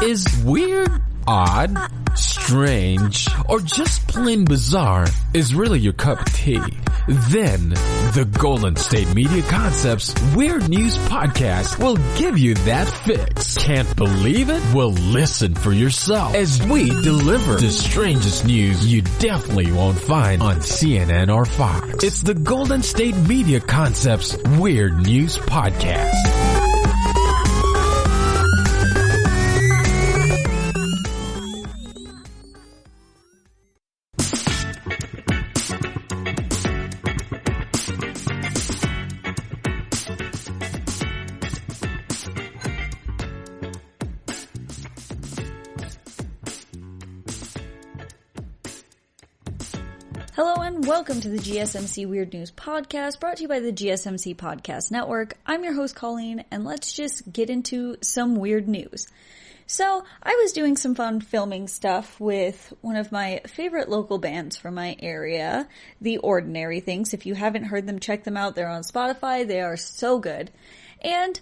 Is weird, odd, strange, or just plain bizarre is really your cup of tea? Then, the Golden State Media Concepts Weird News Podcast will give you that fix. Can't believe it? Well, listen for yourself as we deliver the strangest news you definitely won't find on CNN or Fox. It's the Golden State Media Concepts Weird News Podcast. Hello and welcome to the GSMC Weird News Podcast, brought to you by the GSMC Podcast Network. I'm your host, Colleen, and let's just get into some weird news. So, I was doing some fun filming stuff with one of my favorite local bands from my area, The Ordinary Things. If you haven't heard them, check them out. They're on Spotify. They are so good. And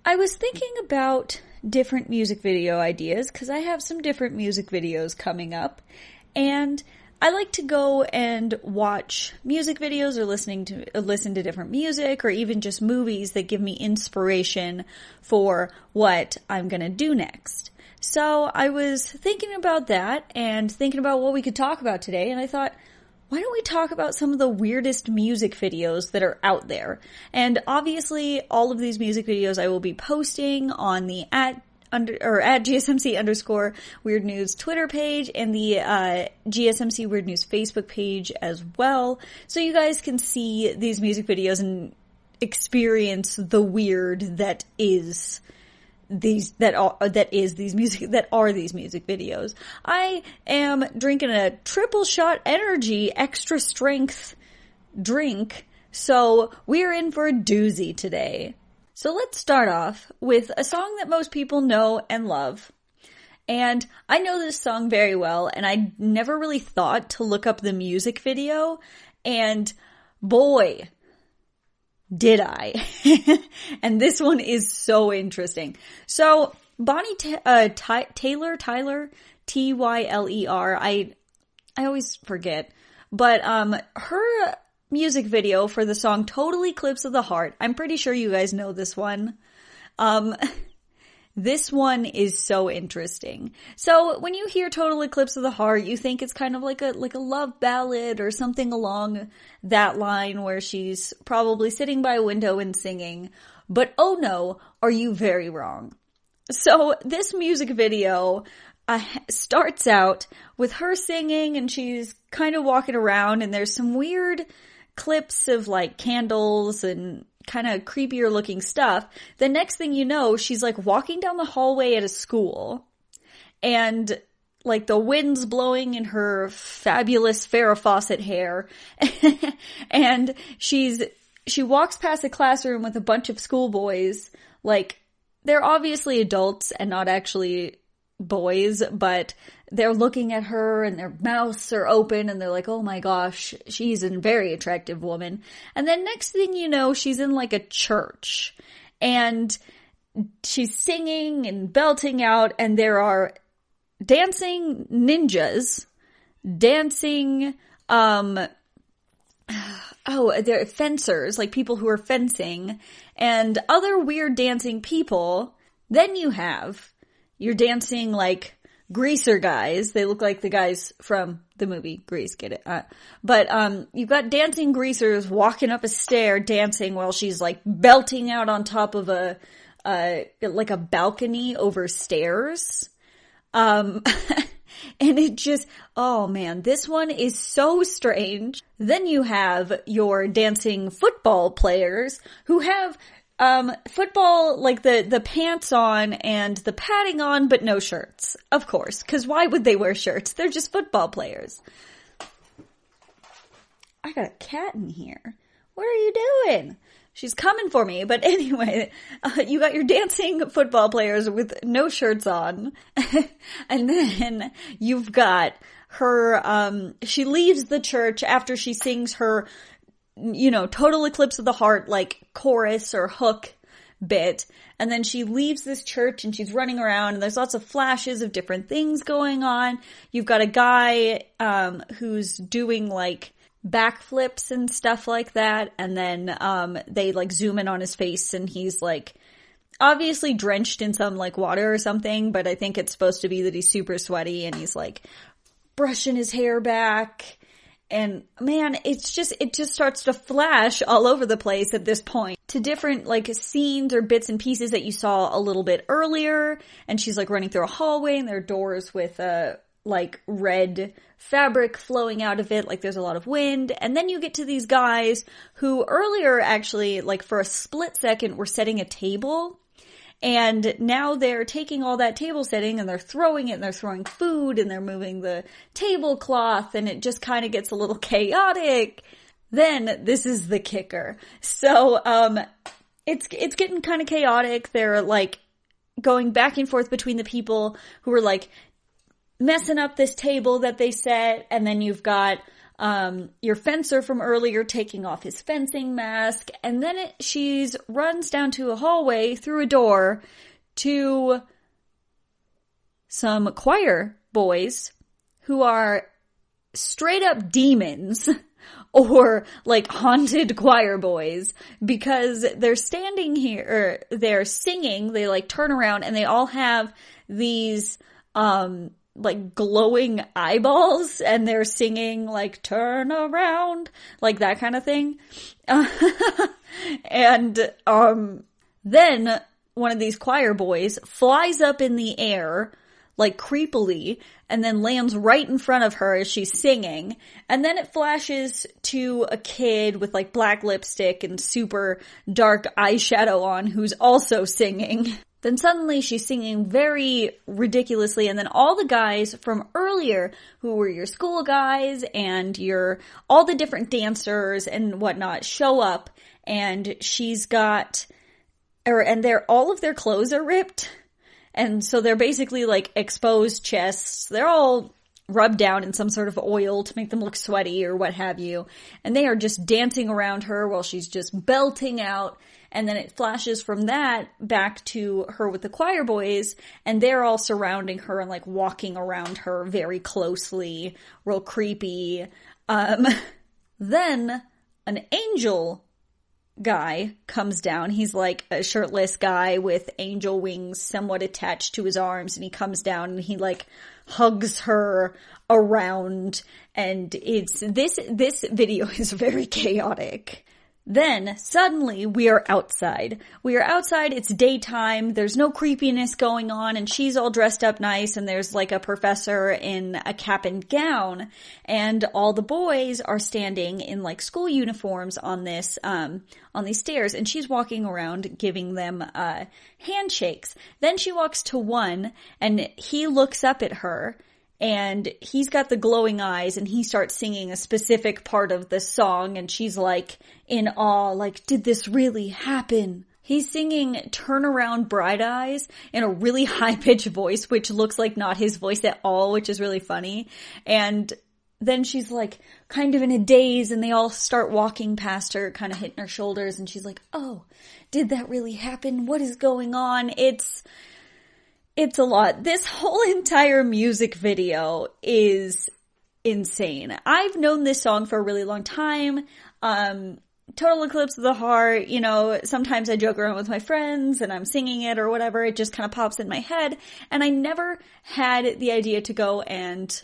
I was thinking about different music video ideas, because I have some different music videos coming up, and I like to go and watch music videos or listen to different music or even just movies that give me inspiration for what I'm going to do next. So I was thinking about that and thinking about what we could talk about today, and I thought, why don't we talk about some of the weirdest music videos that are out there? And obviously all of these music videos I will be posting on the at GSMC Weird News Twitter page and the GSMC Weird News Facebook page as well, so you guys can see these music videos and experience the weird that is these music videos. I am drinking a triple shot energy extra strength drink, so we're in for a doozy today. So let's start off with a song that most people know and love. And I know this song very well, and I never really thought to look up the music video, and boy, did I. And this one is so interesting. So Bonnie Tyler, Tyler, I always forget, but her music video for the song Total Eclipse of the Heart. I'm pretty sure you guys know this one. This one is so interesting. So when you hear Total Eclipse of the Heart, you think it's kind of like a love ballad or something along that line where she's probably sitting by a window and singing. But oh no, are you very wrong. So this music video starts out with her singing, and she's kind of walking around, and there's some weird clips of like candles and kind of creepier looking stuff. The next thing you know, she's like walking down the hallway at a school, and like the wind's blowing in her fabulous Farrah Fawcett hair, and she walks past a classroom with a bunch of schoolboys. Like, they're obviously adults and not actually boys, but they're looking at her and their mouths are open and they're like, oh my gosh, she's a very attractive woman. And then next thing you know, she's in like a church and she's singing and belting out, and there are dancing ninjas, dancing, they're fencers, like people who are fencing, and other weird dancing people. Then you're dancing like greaser guys. They look like the guys from the movie Grease, get it? But you've got dancing greasers walking up a stair dancing while she's like belting out on top of like a balcony over stairs. And it just, oh man, this one is so strange. Then you have your dancing football players who have football, like the pants on and the padding on, but no shirts. Of course, because why would they wear shirts? They're just football players. I got a cat in here. What are you doing? She's coming for me. But anyway, you got your dancing football players with no shirts on. And then you've got her, she leaves the church after she sings her, Total Eclipse of the Heart, like, chorus or hook bit. And then she leaves this church and she's running around and there's lots of flashes of different things going on. You've got a guy, who's doing like backflips and stuff like that. And then, they like zoom in on his face and he's like obviously drenched in some like water or something, but I think it's supposed to be that he's super sweaty and he's like brushing his hair back. And man, it just starts to flash all over the place at this point to different like scenes or bits and pieces that you saw a little bit earlier. And she's like running through a hallway and there are doors with like red fabric flowing out of it. Like there's a lot of wind. And then you get to these guys who earlier actually like for a split second were setting a table. And now they're taking all that table setting and they're throwing it and they're throwing food and they're moving the tablecloth and it just kind of gets a little chaotic. Then this is the kicker. So, it's getting kind of chaotic. They're like going back and forth between the people who are like messing up this table that they set. And then you've got your fencer from earlier taking off his fencing mask, and then she's runs down to a hallway through a door to some choir boys who are straight up demons or like haunted choir boys because they're standing here, or they're singing, they like turn around and they all have these, like glowing eyeballs and they're singing like turn around, like that kind of thing. And then one of these choir boys flies up in the air like creepily and then lands right in front of her as she's singing. And then it flashes to a kid with like black lipstick and super dark eyeshadow on who's also singing. Then suddenly she's singing very ridiculously, and then all the guys from earlier who were your school guys and all the different dancers and whatnot show up, and she's got, and all of their clothes are ripped, and so they're basically like exposed chests. They're all rubbed down in some sort of oil to make them look sweaty or what have you, and they are just dancing around her while she's just belting out. And then it flashes from that back to her with the choir boys, and they're all surrounding her and like walking around her very closely, real creepy. Then an angel guy comes down. He's like a shirtless guy with angel wings somewhat attached to his arms, and he comes down and he like hugs her around, and this video is very chaotic. Then, suddenly, we are outside. It's daytime, there's no creepiness going on, and she's all dressed up nice, and there's like a professor in a cap and gown, and all the boys are standing in like school uniforms on these stairs, and she's walking around giving them, handshakes. Then she walks to one, and he looks up at her, and he's got the glowing eyes and he starts singing a specific part of the song and she's like in awe, like, did this really happen? He's singing Turn Around Bright Eyes in a really high-pitched voice, which looks like not his voice at all, which is really funny. And then she's like kind of in a daze and they all start walking past her, kind of hitting her shoulders, and she's like, oh, did that really happen? What is going on? It's a lot. This whole entire music video is insane. I've known this song for a really long time. Total Eclipse of the Heart, you know, sometimes I joke around with my friends and I'm singing it or whatever. It just kind of pops in my head. And I never had the idea to go and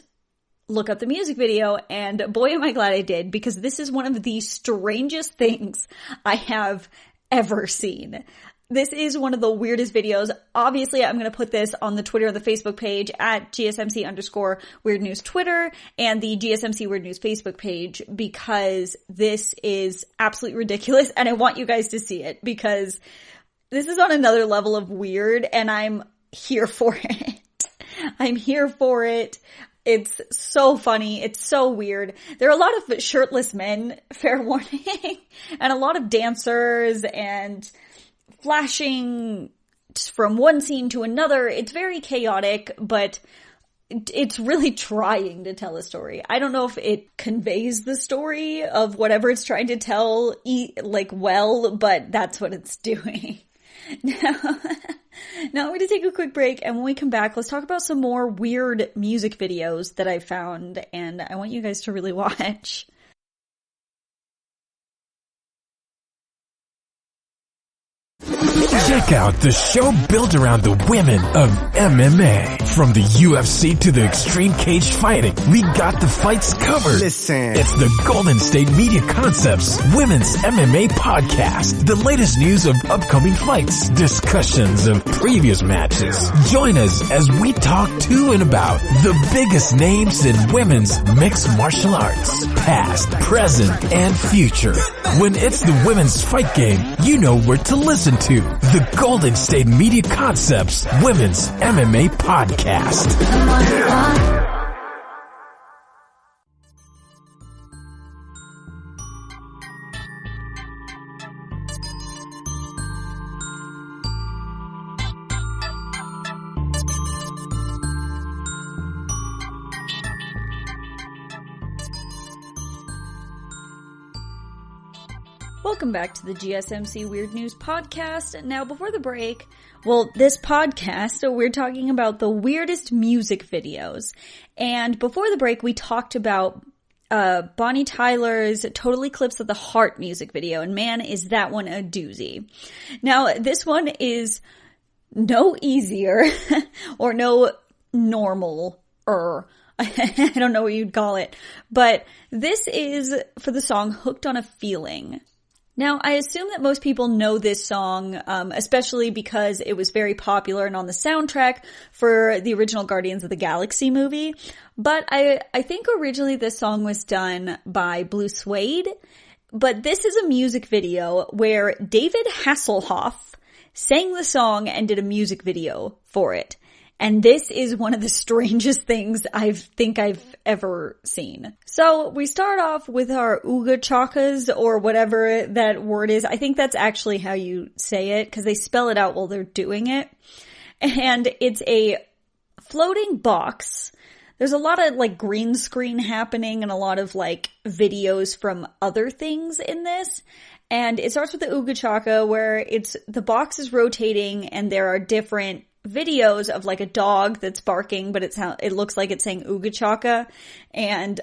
look up the music video, and boy am I glad I did, because this is one of the strangest things I have ever seen. This is one of the weirdest videos. Obviously, I'm going to put this on the Twitter and the Facebook page at GSMC_Weird News Twitter and the GSMC Weird News Facebook page, because this is absolutely ridiculous and I want you guys to see it because this is on another level of weird and I'm here for it. I'm here for it. It's so funny. It's so weird. There are a lot of shirtless men, fair warning, and a lot of dancers and flashing from one scene to another. It's very chaotic, but it's really trying to tell a story. I don't know if it conveys the story of whatever it's trying to tell, well, but that's what it's doing. Now I'm going to take a quick break, and when we come back, let's talk about some more weird music videos that I found, and I want you guys to really watch. Check out the show built around the women of MMA. From the UFC to the extreme cage fighting, we got the fights covered. Listen. It's the Golden State Media Concepts Women's MMA Podcast. The latest news of upcoming fights, discussions of previous matches. Join us as we talk to and about the biggest names in women's mixed martial arts. Past, present, and future. When it's the women's fight game, you know where to listen to. The Golden State Media Concepts Women's MMA Podcast. Welcome back to the GSMC Weird News Podcast. Now, before the break, this podcast, so we're talking about the weirdest music videos. And before the break, we talked about Bonnie Tyler's Total Eclipse of the Heart music video. And man, is that one a doozy. Now, this one is no easier or no normal-er. I don't know what you'd call it. But this is for the song Hooked on a Feeling. Now, I assume that most people know this song, especially because it was very popular and on the soundtrack for the original Guardians of the Galaxy movie. But I think originally this song was done by Blue Suede. But this is a music video where David Hasselhoff sang the song and did a music video for it. And this is one of the strangest things I think I've ever seen. So we start off with our Ooga Chakas, or whatever that word is. I think that's actually how you say it, because they spell it out while they're doing it. And it's a floating box. There's a lot of like green screen happening and a lot of like videos from other things in this. And it starts with the Ooga Chaka, where the box is rotating and there are different videos of like a dog that's barking, but it looks like it's saying Ooga Chaka, and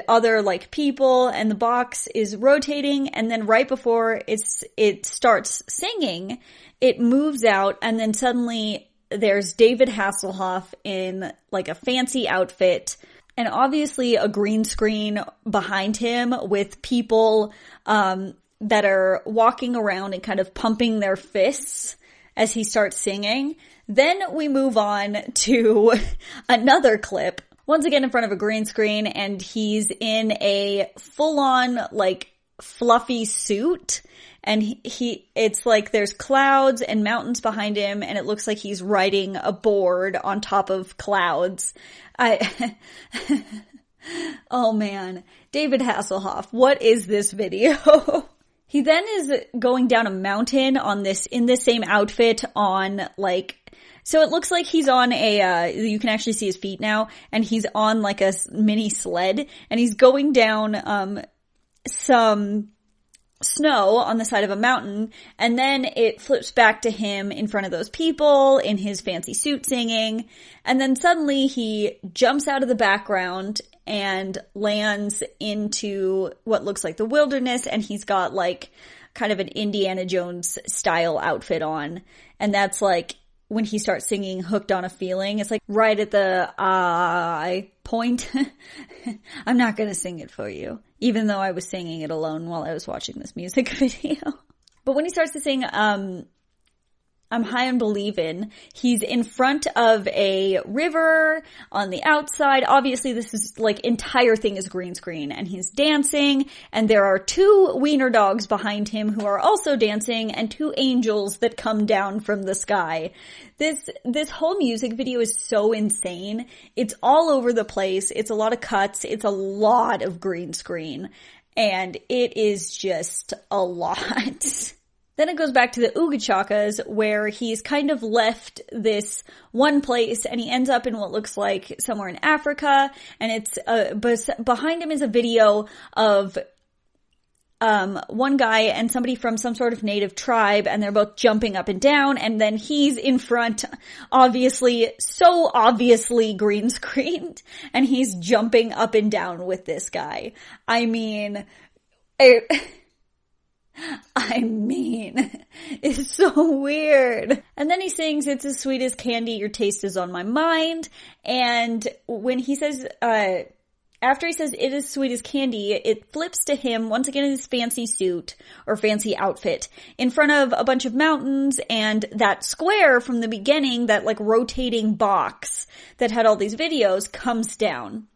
other like people, and the box is rotating, and then right before it starts singing, it moves out, and then suddenly there's David Hasselhoff in like a fancy outfit, and obviously a green screen behind him with people that are walking around and kind of pumping their fists as he starts singing. Then we move on to another clip, once again in front of a green screen, and he's in a full-on, like, fluffy suit, and it's like there's clouds and mountains behind him, and it looks like he's riding a board on top of clouds. Oh man, David Hasselhoff, what is this video? He then is going down a mountain in this same outfit on so it looks like he's on you can actually see his feet now, and he's on like a mini sled, and he's going down, some snow on the side of a mountain, and then it flips back to him in front of those people in his fancy suit singing, and then suddenly he jumps out of the background and lands into what looks like the wilderness, and he's got like kind of an Indiana Jones style outfit on, and that's like when he starts singing Hooked on a Feeling. It's like right at the I point. I'm not gonna sing it for you, even though I was singing it alone while I was watching this music video. But when he starts to sing I'm High on Believin', he's in front of a river on the outside. Obviously, this is like entire thing is green screen, and he's dancing, and there are two wiener dogs behind him who are also dancing, and two angels that come down from the sky. This whole music video is so insane. It's all over the place. It's a lot of cuts. It's a lot of green screen, and it is just a lot. Then it goes back to the Ooga Chakas, where he's kind of left this one place, and he ends up in what looks like somewhere in Africa, and it's behind him is a video of one guy and somebody from some sort of native tribe, and they're both jumping up and down, and then he's in front, so obviously green screened, and he's jumping up and down with this guy. I mean, it's so weird. And then he sings, "It's as sweet as candy, your taste is on my mind." And when he says, after he says, "it is sweet as candy," it flips to him once again in his fancy suit or fancy outfit in front of a bunch of mountains, and that square from the beginning, that like rotating box that had all these videos, comes down.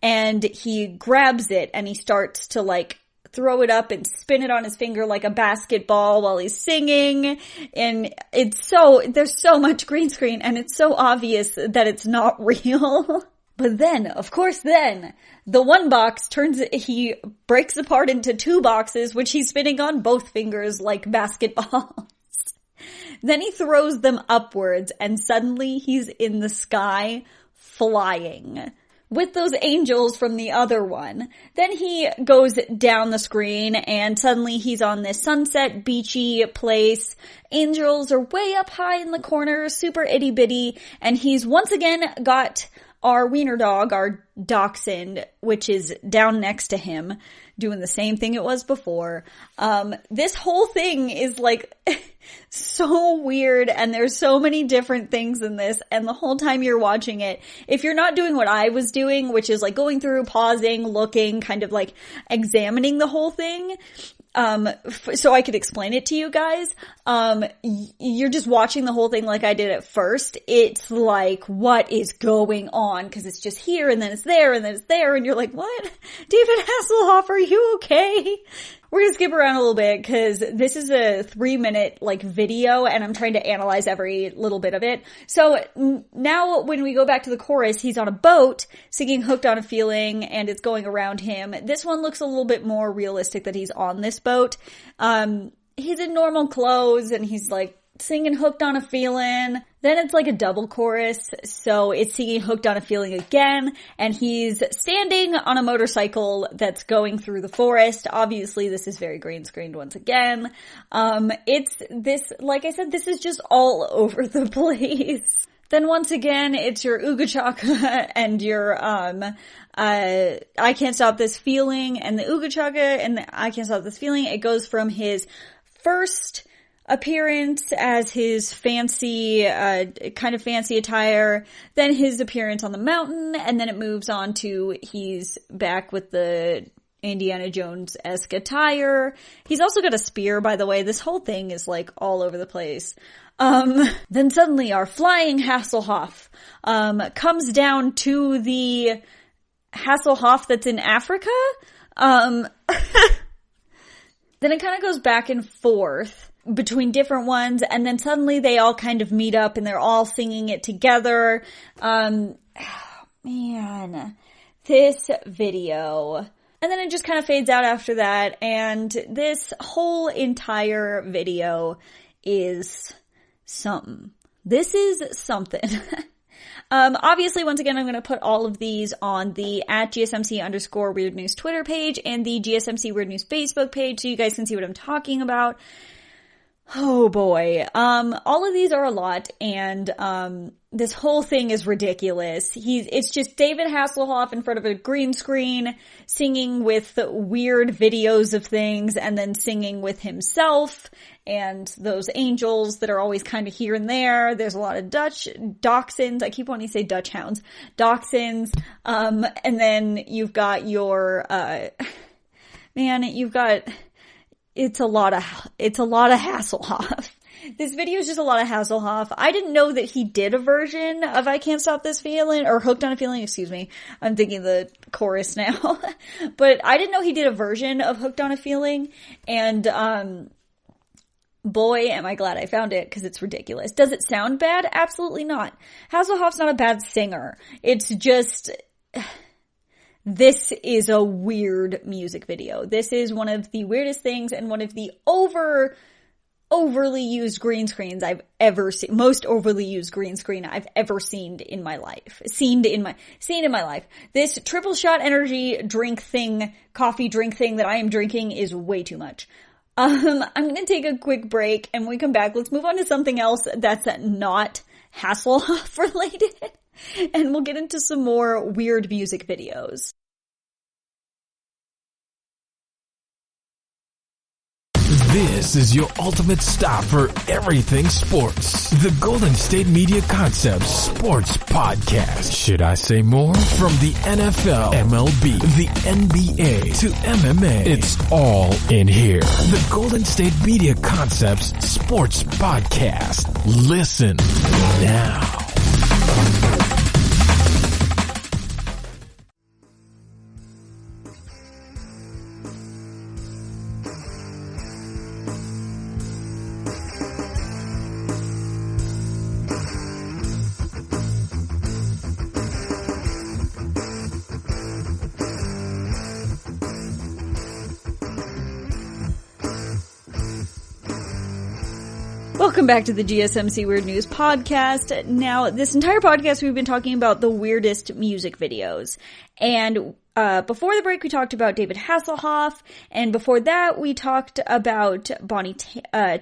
And he grabs it and he starts to like throw it up and spin it on his finger like a basketball while he's singing. And there's so much green screen, and it's so obvious that it's not real. But then, of course, the one box he breaks apart into two boxes, which he's spinning on both fingers like basketballs. Then he throws them upwards, and suddenly he's in the sky flying with those angels from the other one. Then he goes down the screen, and suddenly he's on this sunset beachy place. Angels are way up high in the corner, super itty bitty, and he's once again got our wiener dog, our dachshund, which is down next to him, doing the same thing it was before. This whole thing is like so weird, and there's so many different things in this, and the whole time you're watching it, if you're not doing what I was doing, which is like going through, pausing, looking, kind of like examining the whole thing, so I could explain it to you guys, you're just watching the whole thing like I did at first. It's like, what is going on? Cause it's just here, and then it's there, and then it's there, and you're like, what? David Hasselhoff, are you okay? We're gonna skip around a little bit because this is a 3-minute like video, and I'm trying to analyze every little bit of it. So now when we go back to the chorus, he's on a boat singing "Hooked on a Feeling," and it's going around him. This one looks a little bit more realistic that he's on this boat. He's in normal clothes, and he's like singing "Hooked on a Feeling." Then it's like a double chorus, so it's singing "Hooked on a Feeling" again, and he's standing on a motorcycle that's going through the forest. Obviously, this is very green screened once again. It's this, like I said, this is just all over the place. Then once again, it's your Ooga Chaka and your, I Can't Stop This Feeling, and the Ooga Chaka and the I Can't Stop This Feeling. It goes from his first appearance as his fancy, kind of fancy attire, then his appearance on the mountain, and then it moves on to he's back with the Indiana Jones-esque attire. He's also got a spear, by the way. This whole thing is like all over the place. Then suddenly our flying Hasselhoff, comes down to the Hasselhoff that's in Africa. Then it kind of goes back and forth between different ones, and then suddenly they all kind of meet up and they're all singing it together. Man, this video. And then it just kind of fades out after that, and this whole entire video is something. This is something. Obviously, once again, I'm going to put all of these on the @GSMC_Weird News Twitter page and the GSMC Weird News Facebook page, so you guys can see what I'm talking about. Oh boy. All of these are a lot, and, this whole thing is ridiculous. It's just David Hasselhoff in front of a green screen, singing with weird videos of things, and then singing with himself, and those angels that are always kind of here and there. There's a lot of dachshunds. I keep wanting to say Dutch hounds. Dachshunds. And then you've got your, it's a lot of Hasselhoff. This video is just a lot of Hasselhoff. I didn't know that he did a version of I Can't Stop This Feeling, or Hooked on a Feeling, excuse me. I'm thinking the chorus now. But I didn't know he did a version of Hooked on a Feeling, and, boy, am I glad I found it, because it's ridiculous. Does it sound bad? Absolutely not. Hasselhoff's not a bad singer. It's just, this is a weird music video. This is one of the weirdest things, and one of the overly used green screens I've ever seen. Most overly used green screen I've ever seen in my life. Seen in my life. This triple shot energy drink thing, coffee drink thing that I am drinking is way too much. I'm gonna take a quick break, and when we come back, let's move on to something else that's not Hasselhoff related, and we'll get into some more weird music videos. This is your ultimate stop for everything sports. The Golden State Media Concepts Sports Podcast. Should I say more? From the NFL, MLB, the NBA to MMA, it's all in here. The Golden State Media Concepts Sports Podcast. Listen now. Welcome back to the GSMC Weird News Podcast. Now, this entire podcast we've been talking about the weirdest music videos. And before the break we talked about David Hasselhoff, and before that we talked about Bonnie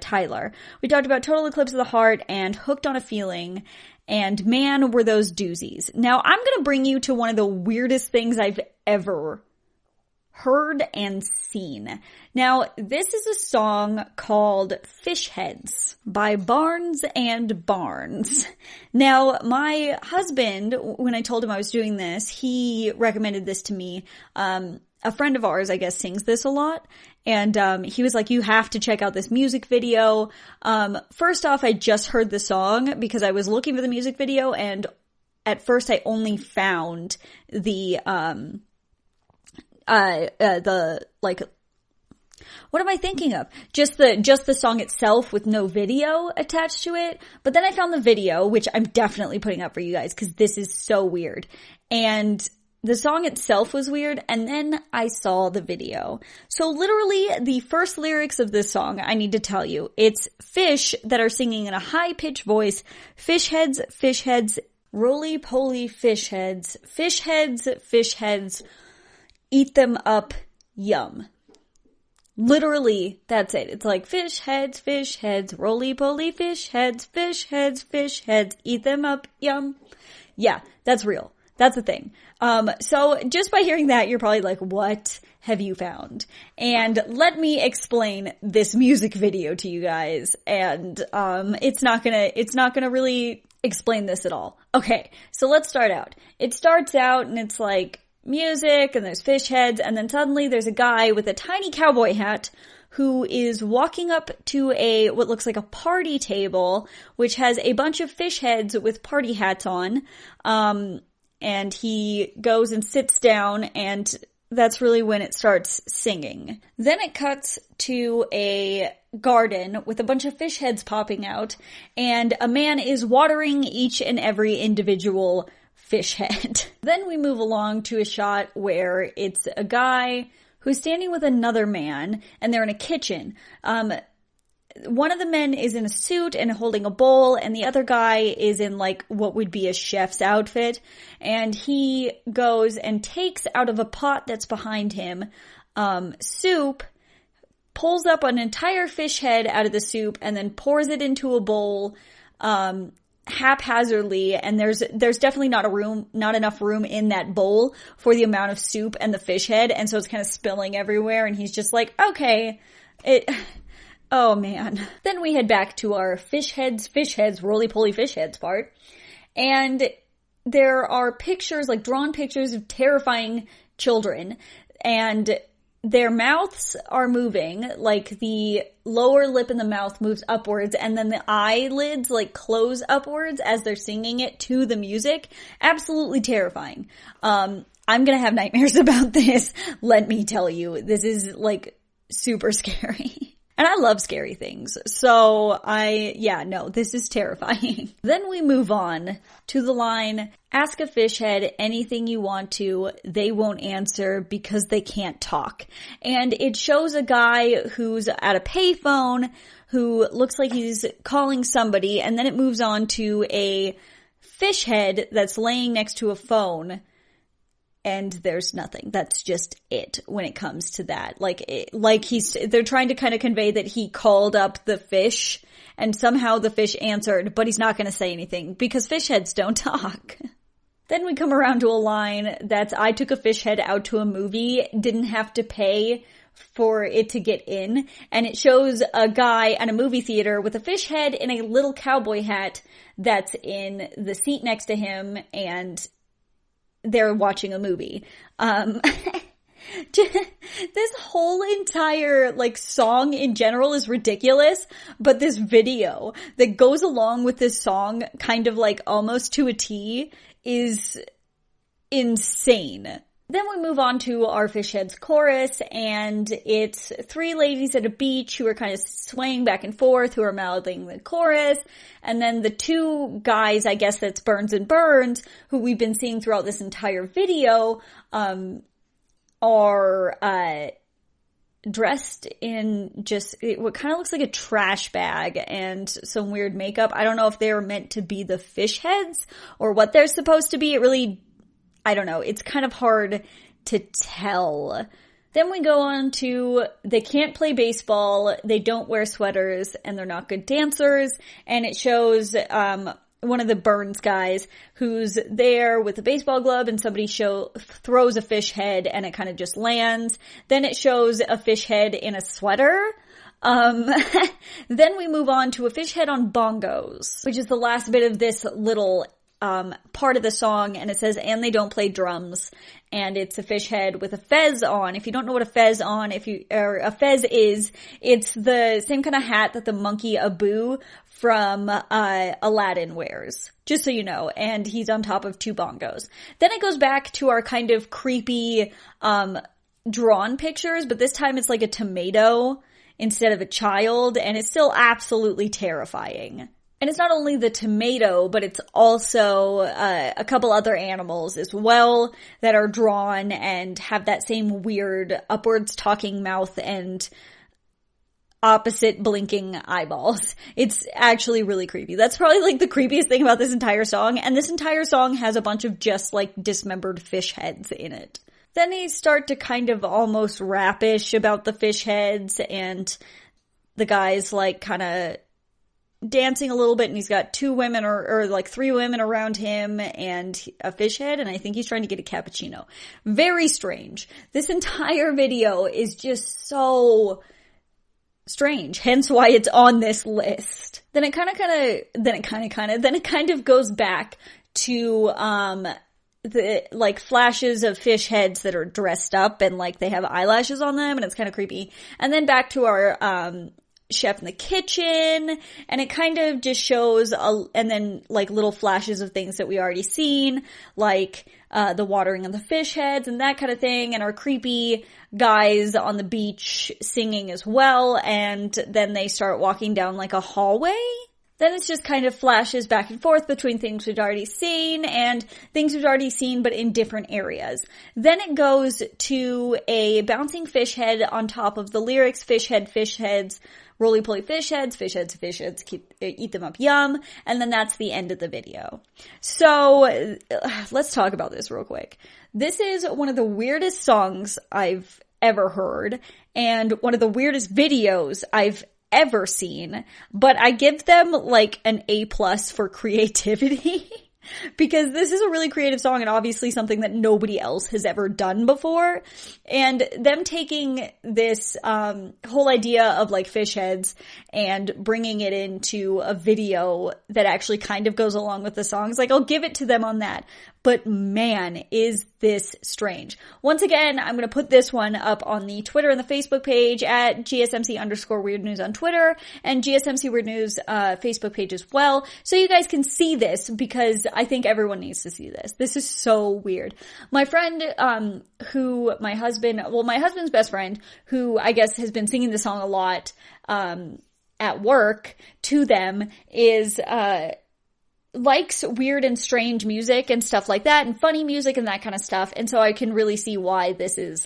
Tyler. We talked about Total Eclipse of the Heart and Hooked on a Feeling, and man, were those doozies. Now, I'm gonna bring you to one of the weirdest things I've ever heard and seen. Now, this is a song called Fish Heads by Barnes and Barnes. Now, my husband, when I told him I was doing this, he recommended this to me. A friend of ours, I guess, sings this a lot. And he was like, you have to check out this music video. First off, I just heard the song because I was looking for the music video, and at first I only found the what am I thinking of? Just the song itself with no video attached to it. But then I found the video, which I'm definitely putting up for you guys because this is so weird. And the song itself was weird, and then I saw the video. So literally, the first lyrics of this song, I need to tell you, it's fish that are singing in a high-pitched voice, fish heads, roly-poly fish heads, eat them up, yum. Literally, that's it. It's like fish heads, roly-poly fish heads, eat them up, yum. Yeah, that's real. That's the thing. So just by hearing that, you're probably like, what have you found? And let me explain this music video to you guys. And, it's not gonna really explain this at all. Okay, so let's start out. It starts out and it's like music and there's fish heads, and then suddenly there's a guy with a tiny cowboy hat who is walking up to what looks like a party table, which has a bunch of fish heads with party hats on. And he goes and sits down, and that's really when it starts singing. Then it cuts to a garden with a bunch of fish heads popping out, and a man is watering each and every individual fish head. Then we move along to a shot where it's a guy who's standing with another man, and they're in a kitchen. One of the men is in a suit and holding a bowl, and the other guy is in like what would be a chef's outfit, and he goes and takes out of a pot that's behind him, soup, pulls up an entire fish head out of the soup, and then pours it into a bowl, haphazardly, and there's definitely not enough room in that bowl for the amount of soup and the fish head, and so it's kind of spilling everywhere, and he's just like, okay, oh man. Then we head back to our fish heads, roly-poly fish heads part. And there are pictures, like drawn pictures of terrifying children. And their mouths are moving, like the lower lip in the mouth moves upwards, and then the eyelids like close upwards as they're singing it to the music. Absolutely terrifying. I'm gonna have nightmares about this. Let me tell you, this is like super scary. And I love scary things. So this is terrifying. Then we move on to the line, ask a fish head anything you want to, they won't answer because they can't talk. And it shows a guy who's at a payphone, who looks like he's calling somebody, and then it moves on to a fish head that's laying next to a phone, and there's nothing. That's just it when it comes to that. They're trying to kind of convey that he called up the fish, and somehow the fish answered, but he's not going to say anything because fish heads don't talk. Then we come around to a line that's, I took a fish head out to a movie, didn't have to pay for it to get in, and it shows a guy at a movie theater with a fish head and a little cowboy hat that's in the seat next to him, and they're watching a movie. This whole entire, song in general is ridiculous, but this video that goes along with this song, kind of almost to a T, is insane. Then we move on to our fish heads chorus, and it's three ladies at a beach who are kind of swaying back and forth, who are mouthing the chorus, and then the two guys, I guess that's Burns and Burns, who we've been seeing throughout this entire video, are dressed in just what kind of looks like a trash bag and some weird makeup. I don't know if they were meant to be the fish heads or what they're supposed to be. I don't know. It's kind of hard to tell. Then we go on to, they can't play baseball, they don't wear sweaters, and they're not good dancers. And it shows one of the Burns guys who's there with a baseball glove, and somebody throws a fish head and it kind of just lands. Then it shows a fish head in a sweater. Then we move on to a fish head on bongos, which is the last bit of this little part of the song, and it says, and they don't play drums, and it's a fish head with a fez on. If you don't know what a fez is, it's the same kind of hat that the monkey Abu from Aladdin wears, just so you know, and he's on top of two bongos. Then it goes back to our kind of creepy drawn pictures, but this time it's like a tomato instead of a child, and it's still absolutely terrifying. And it's not only the tomato, but it's also a couple other animals as well that are drawn and have that same weird upwards talking mouth and opposite blinking eyeballs. It's actually really creepy. That's probably the creepiest thing about this entire song. And this entire song has a bunch of just dismembered fish heads in it. Then they start to kind of almost rap-ish about the fish heads, and the guy's kind of dancing a little bit, and he's got two women or three women around him and a fish head, and I think he's trying to get a cappuccino. Very strange. This entire video is just so strange, hence why it's on this list. Then it kind of goes back to the flashes of fish heads that are dressed up and they have eyelashes on them, and it's kind of creepy. And then back to our chef in the kitchen, and it kind of just shows and then little flashes of things that we already seen, the watering of the fish heads and that kind of thing, and our creepy guys on the beach singing as well. And then they start walking down a hallway. Then it's just kind of flashes back and forth between things we've already seen and things we've already seen but in different areas. Then it goes to a bouncing fish head on top of the lyrics, fish heads, roly-poly fish heads, eat them up, yum. And then that's the end of the video. So let's talk about this real quick. This is one of the weirdest songs I've ever heard, and one of the weirdest videos I've ever seen, but I give them an A+ for creativity because this is a really creative song and obviously something that nobody else has ever done before. And them taking this whole idea of fish heads and bringing it into a video that actually kind of goes along with the songs, I'll give it to them on that. But man, is this strange. Once again, I'm going to put this one up on the Twitter and the Facebook page at GSMC_Weird News on Twitter, and GSMC Weird News Facebook page as well. So you guys can see this, because I think everyone needs to see this. This is so weird. My friend, my husband's best friend, who I guess has been singing this song a lot, at work to them, is, likes weird and strange music and stuff like that, and funny music and that kind of stuff. And so I can really see why this is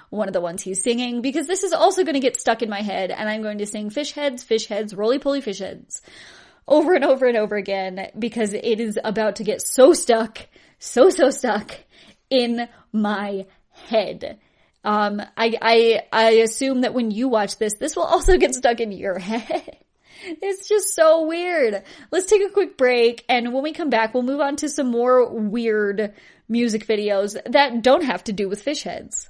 one of the ones he's singing, because this is also going to get stuck in my head, and I'm going to sing fish heads, roly-poly fish heads over and over and over again, because it is about to get so stuck, so stuck in my head. I assume that when you watch this will also get stuck in your head. It's just so weird. Let's take a quick break, and when we come back, we'll move on to some more weird music videos that don't have to do with fish heads.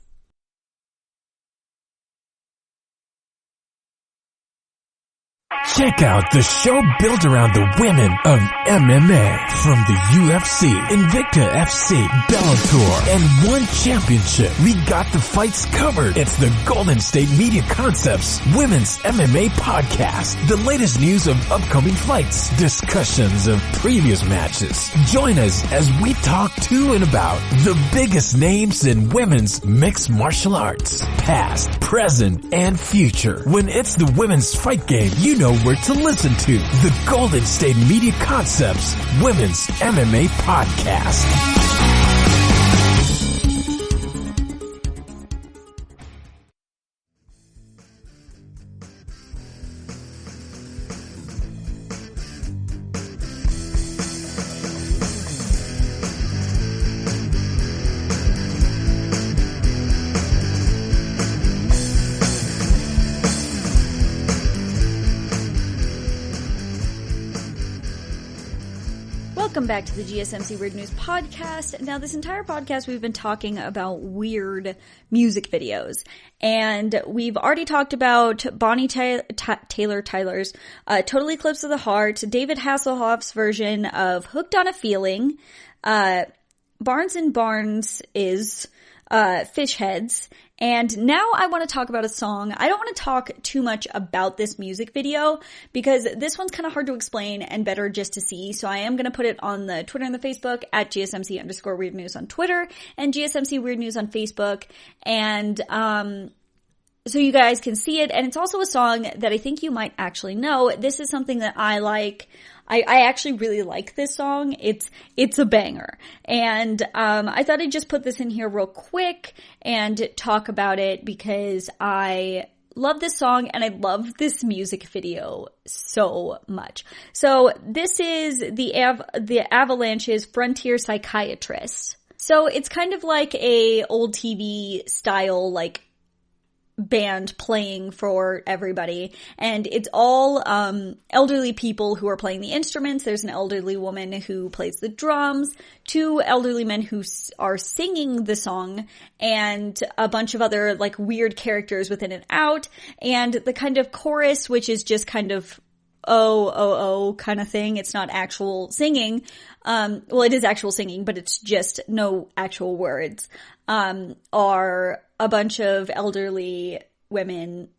Check out the show built around the women of MMA. From the UFC, Invicta FC, Bellator, and one championship. We got the fights covered. It's the Golden State Media Concepts Women's MMA Podcast. The latest news of upcoming fights, discussions of previous matches. Join us as we talk to and about the biggest names in women's mixed martial arts. Past, present, and future. When it's the women's fight game, you know where to listen to. The Golden State Media Concepts Women's MMA Podcast. Welcome back to the GSMC Weird News Podcast. Now, this entire podcast we've been talking about weird music videos. And we've already talked about Bonnie Tyler's Total Eclipse of the Heart, David Hasselhoff's version of Hooked on a Feeling, Barnes and Barnes is Fish Heads. And now I want to talk about a song. I don't want to talk too much about this music video because this one's kind of hard to explain and better just to see. So I am going to put it on the Twitter and the Facebook at GSMC_Weird News on Twitter and GSMC Weird News on Facebook. And, so you guys can see it. And it's also a song that I think you might actually know. This is something that I like. I actually really like this song. It's a banger. And, I thought I'd just put this in here real quick and talk about it because I love this song and I love this music video so much. So this is the Avalanche's Frontier Psychiatrist. So it's kind of like a old TV style, like, band playing for everybody, and it's all elderly people who are playing the instruments. There's an elderly woman who plays the drums, two elderly men who are singing the song, and a bunch of other like weird characters within and out, and the kind of chorus, which is just kind of oh kind of thing. It's not actual singing. Well, it is actual singing, but it's just no actual words. Are a bunch of elderly women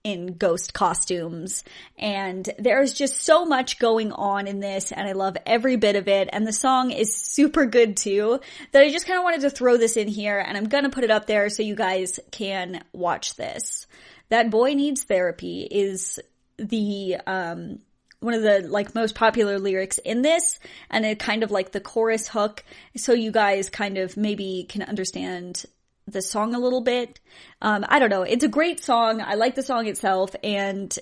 in ghost costumes. And there's just so much going on in this, and I love every bit of it. And the song is super good too, that I just kind of wanted to throw this in here, and I'm gonna put it up there so you guys can watch this. That Boy Needs Therapy is the, one of the like most popular lyrics in this, and it kind of like the chorus hook, so you guys kind of maybe can understand the song a little bit. I don't know. It's a great song. I like the song itself, and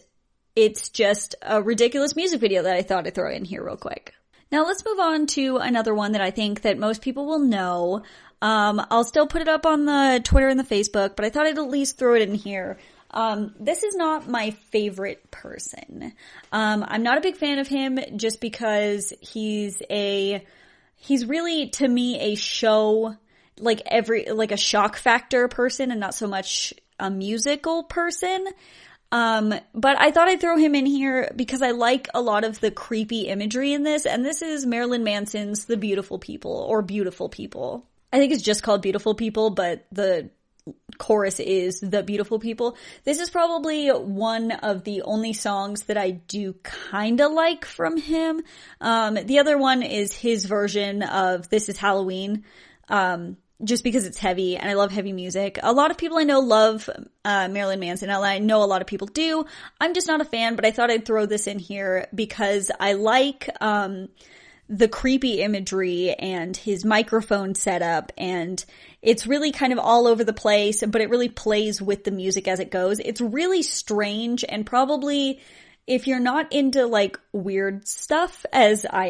it's just a ridiculous music video that I thought I'd throw in here real quick. Now let's move on to another one that I think that most people will know. I'll still put it up on the Twitter and the Facebook, but I thought I'd at least throw it in here. This is not my favorite person. I'm not a big fan of him just because he's really, to me, a show, like a shock factor person and not so much a musical person. But I thought I'd throw him in here because I like a lot of the creepy imagery in this, and this is Marilyn Manson's The Beautiful People, or Beautiful People. I think it's just called Beautiful People, but the chorus is The Beautiful People. This is probably one of the only songs that I do kinda like from him. The other one is his version of This Is Halloween, just because it's heavy, and I love heavy music. A lot of people I know love Marilyn Manson, and I know a lot of people do. I'm just not a fan, but I thought I'd throw this in here because I like the creepy imagery and his microphone setup, and it's really kind of all over the place, but it really plays with the music as it goes. It's really strange, and probably if you're not into like weird stuff as I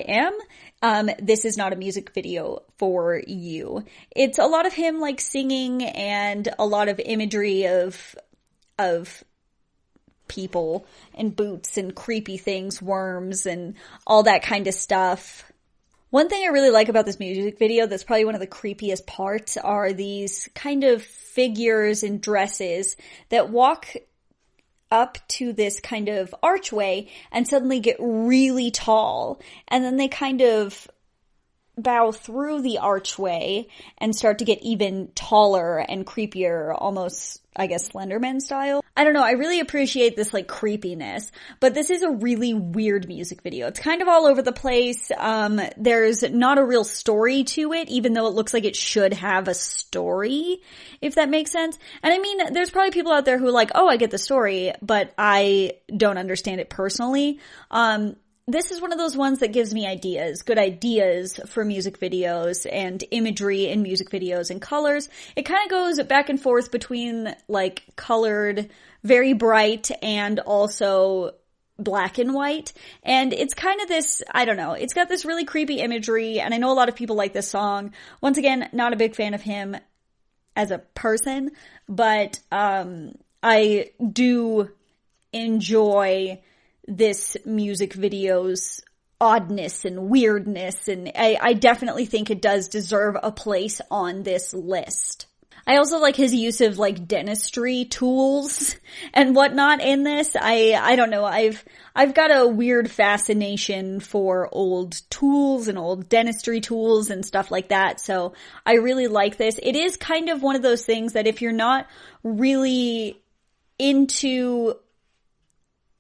am, this is not a music video for you. It's a lot of him like singing and a lot of imagery of people and boots and creepy things, worms and all that kind of stuff. One thing I really like about this music video that's probably one of the creepiest parts are these kind of figures in dresses that walk up to this kind of archway and suddenly get really tall, and then they kind of bow through the archway and start to get even taller and creepier, almost, I guess, Slenderman style. I don't know, I really appreciate this like creepiness, but this is a really weird music video. It's kind of all over the place. There's not a real story to it, even though it looks like it should have a story, if that makes sense. And I mean, there's probably people out there who are like, oh, I get the story, but I don't understand it personally. This is one of those ones that gives me ideas, good ideas for music videos and imagery in music videos and colors. It kind of goes back and forth between like colored, very bright, and also black and white. And it's kind of this, I don't know, it's got this really creepy imagery, and I know a lot of people like this song. Once again, not a big fan of him as a person, but I do enjoy this music video's oddness and weirdness, and I definitely think it does deserve a place on this list. I also like his use of like dentistry tools and whatnot in this. I don't know, I've got a weird fascination for old tools and old dentistry tools and stuff like that, so I really like this. It is kind of one of those things that if you're not really into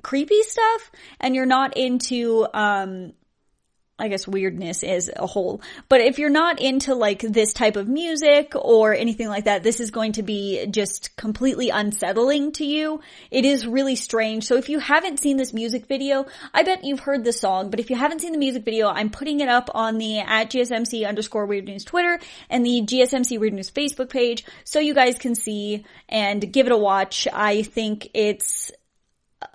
creepy stuff and you're not into I guess weirdness as a whole, but if you're not into like this type of music or anything like that, this is going to be just completely unsettling to you. It is really strange. So if you haven't seen this music video, I bet you've heard the song, but if you haven't seen the music video, I'm putting it up on the @GSMC_Weird News Twitter and the GSMC Weird News Facebook page so you guys can see and give it a watch. I think it's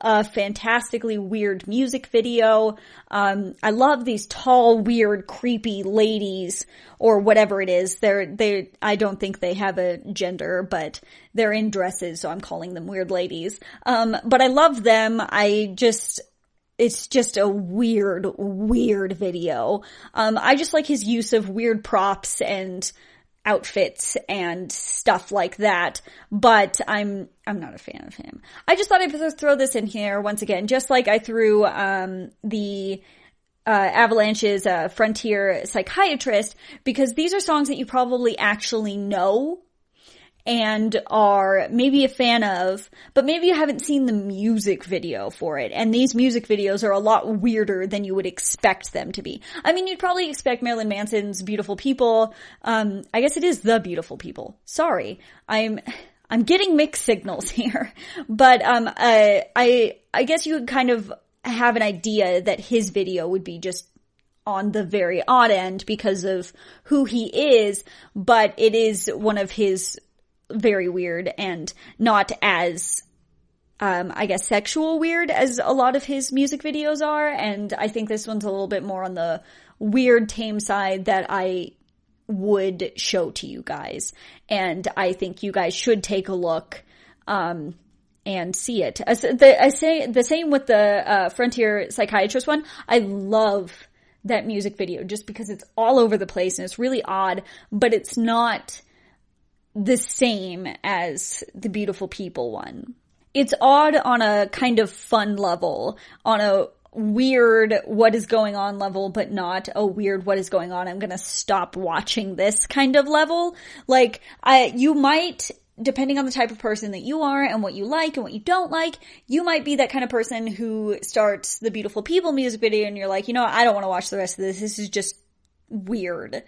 a fantastically weird music video. I love these tall, weird, creepy ladies, or whatever it is. I don't think they have a gender, but they're in dresses, so I'm calling them weird ladies. But I love them. It's just a weird video. I just like his use of weird props and outfits and stuff like that, but I'm not a fan of him. I just thought I'd throw this in here once again, just like I threw the Avalanche's Frontier Psychiatrist, because these are songs that you probably actually know and are maybe a fan of, but maybe you haven't seen the music video for it. And these music videos are a lot weirder than you would expect them to be. I mean, you'd probably expect Marilyn Manson's Beautiful People. I guess it is The Beautiful People. Sorry. I'm getting mixed signals here. But, I guess you would kind of have an idea that his video would be just on the very odd end because of who he is, but it is one of his very weird and not as, I guess, sexual weird as a lot of his music videos are. And I think this one's a little bit more on the weird, tame side that I would show to you guys. And I think you guys should take a look, and see it. I say the same with the, Frontier Psychiatrist one. I love that music video just because it's all over the place and it's really odd, but it's not the same as the Beautiful People one. It's odd on a kind of fun level, on a weird what is going on level, but not a weird what is going on, I'm gonna stop watching this kind of level. Like, you might, depending on the type of person that you are and what you like and what you don't like, you might be that kind of person who starts the Beautiful People music video and you're like, you know what, I don't want to watch the rest of this. This is just weird.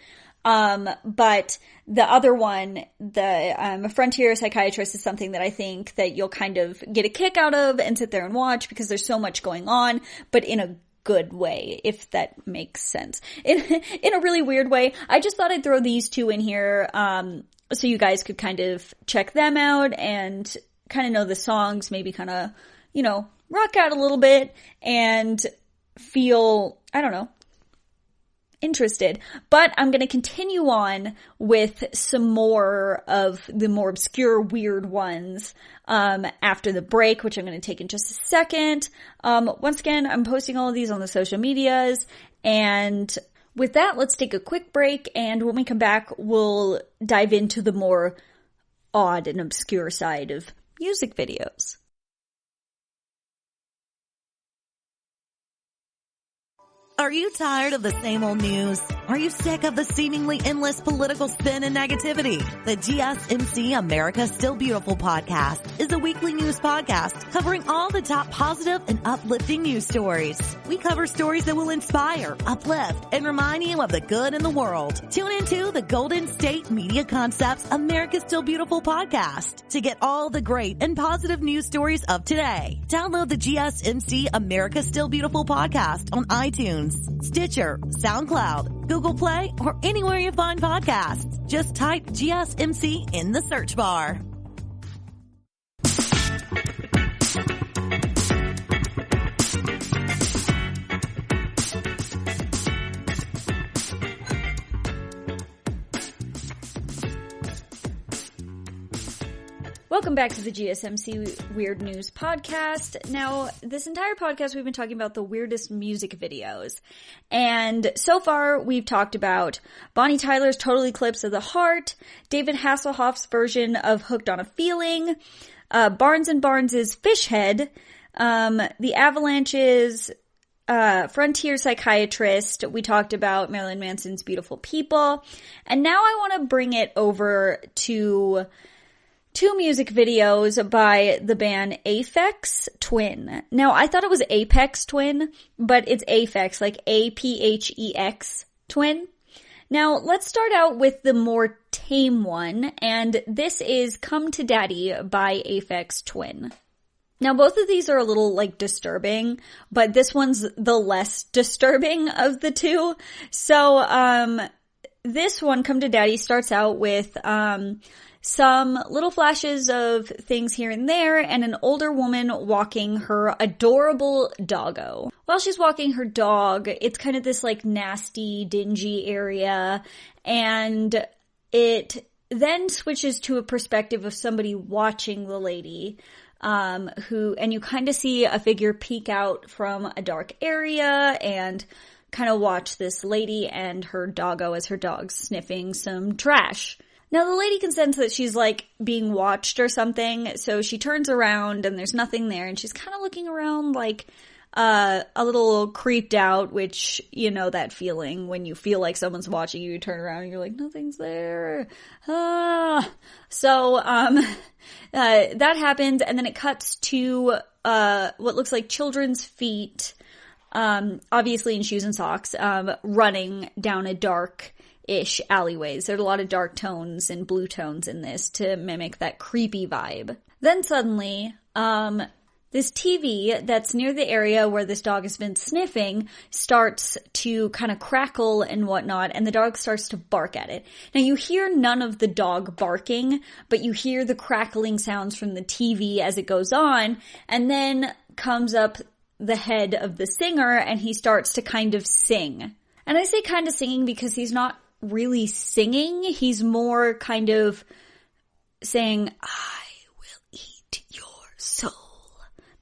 But the other one, the Frontier Psychiatrist, is something that I think that you'll kind of get a kick out of and sit there and watch because there's so much going on, but in a good way, if that makes sense. In a really weird way. I just thought I'd throw these two in here, so you guys could kind of check them out and kind of know the songs, maybe kind of, rock out a little bit and feel, I don't know, interested. But I'm going to continue on with some more of the more obscure, weird ones after the break, which I'm going to take in just a second. Once again, I'm posting all of these on the social medias. And with that, let's take a quick break. And when we come back, we'll dive into the more odd and obscure side of music videos. Are you tired of the same old news? Are you sick of the seemingly endless political spin and negativity? The GSMC America's Still Beautiful podcast is a weekly news podcast covering all the top positive and uplifting news stories. We cover stories that will inspire, uplift, and remind you of the good in the world. Tune into the Golden State Media Concepts America's Still Beautiful podcast to get all the great and positive news stories of today. Download the GSMC America's Still Beautiful podcast on iTunes, Stitcher, SoundCloud, Google Play, or anywhere you find podcasts. Just type GSMC in the search bar. Welcome back to the GSMC Weird News Podcast. Now, this entire podcast we've been talking about the weirdest music videos. And so far, we've talked about Bonnie Tyler's Total Eclipse of the Heart, David Hasselhoff's version of Hooked on a Feeling, Barnes & Barnes' Fish Head, The Avalanche's Frontier Psychiatrist. We talked about Marilyn Manson's Beautiful People. And now I want to bring it over to two music videos by the band Aphex Twin. Now, I thought it was Apex Twin, but it's Aphex, like Aphex Twin. Now, let's start out with the more tame one, and this is Come to Daddy by Aphex Twin. Now, both of these are a little, disturbing, but this one's the less disturbing of the two. So, this one, Come to Daddy, starts out with, some little flashes of things here and there, and an older woman walking her adorable doggo. While she's walking her dog, it's kind of this nasty, dingy area, and it then switches to a perspective of somebody watching the lady, and you kind of see a figure peek out from a dark area and kind of watch this lady and her doggo as her dog's sniffing some trash. Now, the lady can sense that she's, being watched or something, so she turns around and there's nothing there, and she's kind of looking around a little creeped out, which, that feeling when you feel like someone's watching you, you turn around and you're like, nothing's there. So, that happens, and then it cuts to, what looks like children's feet, obviously in shoes and socks, running down a dark-ish alleyways. There's a lot of dark tones and blue tones in this to mimic that creepy vibe. Then suddenly, this TV that's near the area where this dog has been sniffing starts to kind of crackle and whatnot, and the dog starts to bark at it. Now, you hear none of the dog barking, but you hear the crackling sounds from the TV as it goes on, and then comes up the head of the singer, and he starts to kind of sing. And I say kind of singing because he's not really singing. He's more kind of saying, I will eat your soul.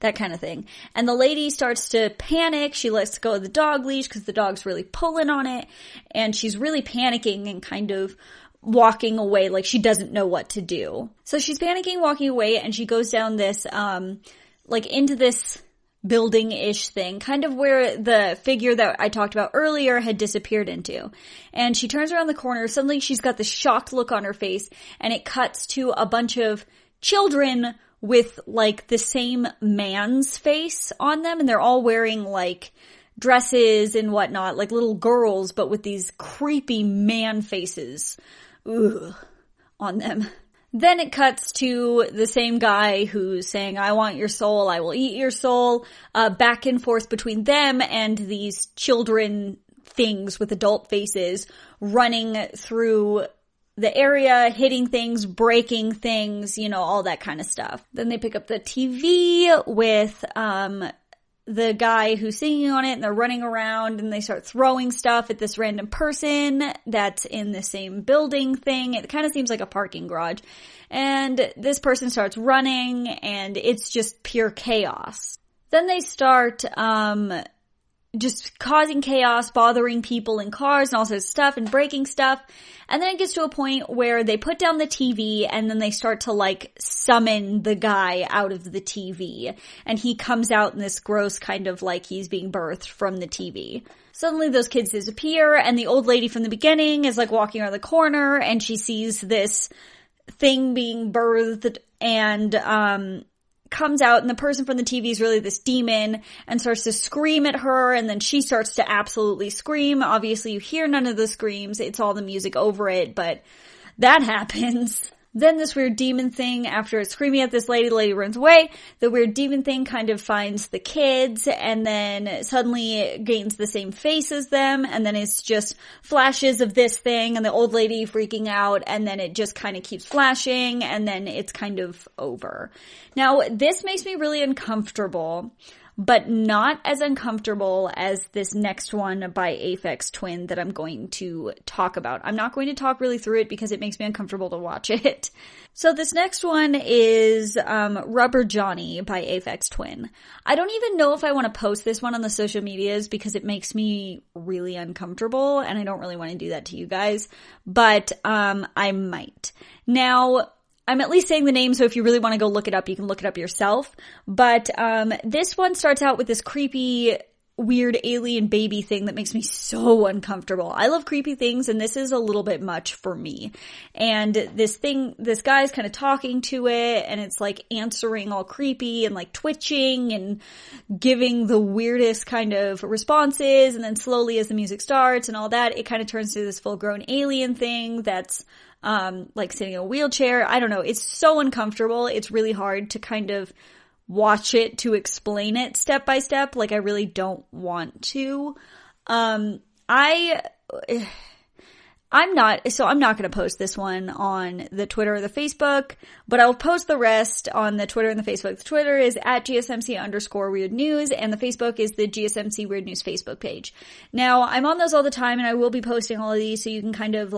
That kind of thing. And the lady starts to panic. She lets go of the dog leash because the dog's really pulling on it. And she's really panicking and kind of walking away like she doesn't know what to do. So she's panicking, walking away, and she goes down this, into this building-ish thing, kind of where the figure that I talked about earlier had disappeared into. And she turns around the corner, suddenly she's got this shocked look on her face, and it cuts to a bunch of children with, the same man's face on them, and they're all wearing, dresses and whatnot, like little girls, but with these creepy man faces, on them. Then it cuts to the same guy who's saying, I want your soul, I will eat your soul, back and forth between them and these children things with adult faces running through the area, hitting things, breaking things, all that kind of stuff. Then they pick up the TV with, the guy who's singing on it, and they're running around and they start throwing stuff at this random person that's in the same building thing. It kind of seems like a parking garage. And this person starts running and it's just pure chaos. Then they start, just causing chaos, bothering people in cars and all sorts of stuff and breaking stuff. And then it gets to a point where they put down the TV and then they start to summon the guy out of the TV. And he comes out in this gross kind of he's being birthed from the TV. Suddenly those kids disappear and the old lady from the beginning is walking around the corner and she sees this thing being birthed and, comes out and the person from the TV is really this demon and starts to scream at her and then she starts to absolutely scream. Obviously you hear none of the screams. It's all the music over it, but that happens. Then this weird demon thing, after it's screaming at this lady, the lady runs away. The weird demon thing kind of finds the kids and then suddenly it gains the same face as them and then it's just flashes of this thing and the old lady freaking out and then it just kind of keeps flashing and then it's kind of over. Now, this makes me really uncomfortable, but not as uncomfortable as this next one by Aphex Twin that I'm going to talk about. I'm not going to talk really through it because it makes me uncomfortable to watch it. So this next one is Rubber Johnny by Aphex Twin. I don't even know if I want to post this one on the social medias because it makes me really uncomfortable and I don't really want to do that to you guys, but I might. Now, I'm at least saying the name, so if you really want to go look it up, you can look it up yourself. But this one starts out with this creepy, weird alien baby thing that makes me so uncomfortable. I love creepy things, and this is a little bit much for me. And this guy's kind of talking to it, and it's answering all creepy and twitching and giving the weirdest kind of responses. And then slowly as the music starts and all that, it kind of turns to this full-grown alien thing that's sitting in a wheelchair. I don't know. It's so uncomfortable. It's really hard to kind of watch it to explain it step by step. I really don't want to. I'm not going to post this one on the Twitter or the Facebook, but I'll post the rest on the Twitter and the Facebook. The Twitter is at GSMC_Weird News, and the Facebook is the GSMC Weird News Facebook page. Now, I'm on those all the time, and I will be posting all of these, so you can kind of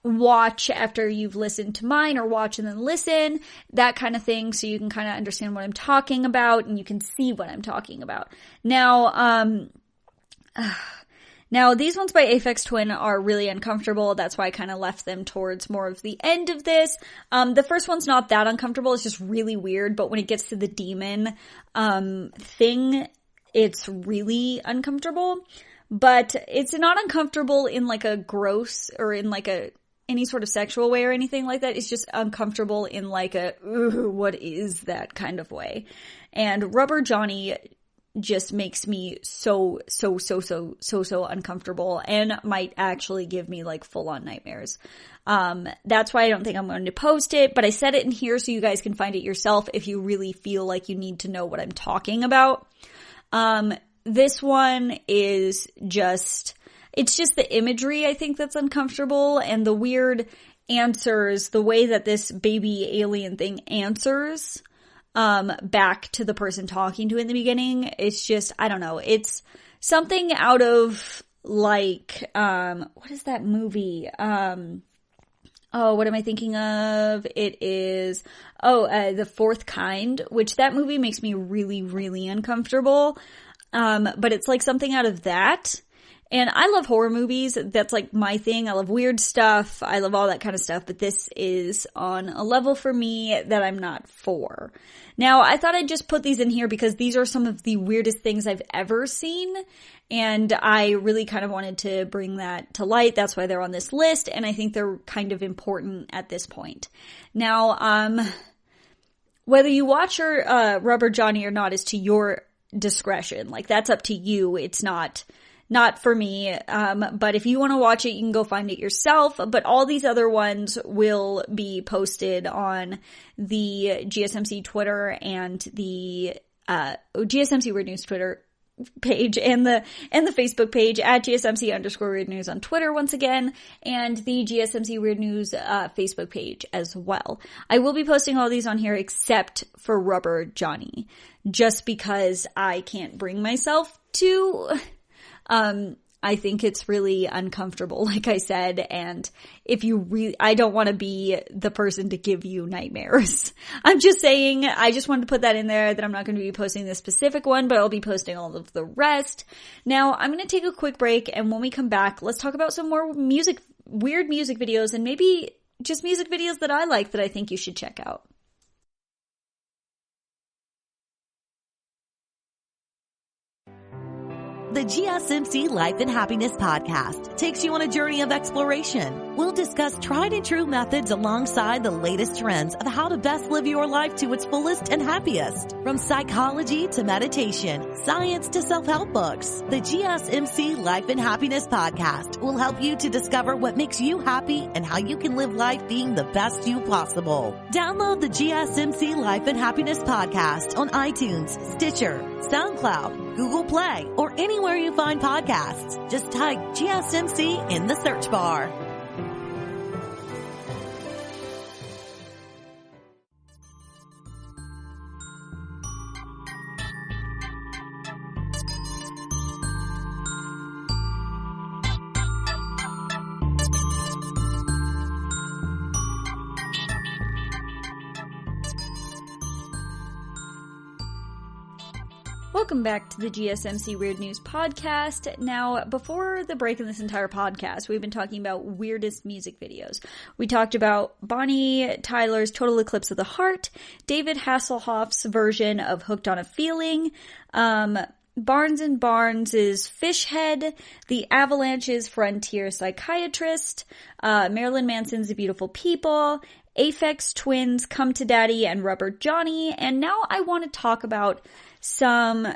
watch after you've listened to mine or watch and then listen, that kind of thing, so you can kind of understand what I'm talking about and you can see what I'm talking about. Now, these ones by Aphex Twin are really uncomfortable. That's why I kind of left them towards more of the end of this. The first one's not that uncomfortable. It's just really weird. But when it gets to the demon, thing, it's really uncomfortable. But it's not uncomfortable in a gross or in any sort of sexual way or anything like that. It's just uncomfortable in what is that kind of way. And Rubber Johnny just makes me so uncomfortable and might actually give me full on nightmares. That's why I don't think I'm going to post it, but I said it in here so you guys can find it yourself if you really feel like you need to know what I'm talking about. This one is it's just the imagery, I think, that's uncomfortable, and the weird answers, the way that this baby alien thing answers, back to the person talking to in the beginning. It's just, I don't know, it's something out of, what is that movie? What am I thinking of? It is, The Fourth Kind, which that movie makes me really, really uncomfortable. But it's something out of that. And I love horror movies. That's my thing. I love weird stuff. I love all that kind of stuff. But this is on a level for me that I'm not for. Now, I thought I'd just put these in here because these are some of the weirdest things I've ever seen. And I really kind of wanted to bring that to light. That's why they're on this list. And I think they're kind of important at this point. Now, whether you watch your Rubber Johnny or not is to your discretion. That's up to you. It's not not for me. But if you want to watch it, you can go find it yourself. But all these other ones will be posted on the GSMC Twitter and the GSMC Weird News Twitter page and the Facebook page at GSMC_Weird News on Twitter once again, and the GSMC Weird News Facebook page as well. I will be posting all these on here except for Rubber Johnny, just because I can't bring myself to. I think it's really uncomfortable, like I said, and I don't want to be the person to give you nightmares. I'm just saying, I just wanted to put that in there, that I'm not going to be posting this specific one, but I'll be posting all of the rest. Now, I'm going to take a quick break, and when we come back, let's talk about some more weird music videos, and maybe just music videos that I like that I think you should check out. The GSMC Life and Happiness podcast takes you on a journey of exploration. We'll discuss tried and true methods alongside the latest trends of how to best live your life to its fullest and happiest. From psychology to meditation, science to self-help books, the GSMC Life and Happiness podcast will help you to discover what makes you happy and how you can live life being the best you possible. Download the GSMC Life and Happiness podcast on iTunes, Stitcher, SoundCloud, Google Play, or anywhere you find podcasts. Just type GSMC in the search bar. Welcome back to the GSMC Weird News podcast. Now, before the break in this entire podcast, we've been talking about weirdest music videos. We talked about Bonnie Tyler's Total Eclipse of the Heart, David Hasselhoff's version of Hooked on a Feeling, Barnes and Barnes' Fish Head, The Avalanche's Frontier Psychiatrist, Marilyn Manson's The Beautiful People, Aphex Twins' Come to Daddy, and Rubber Johnny. And now I want to talk about some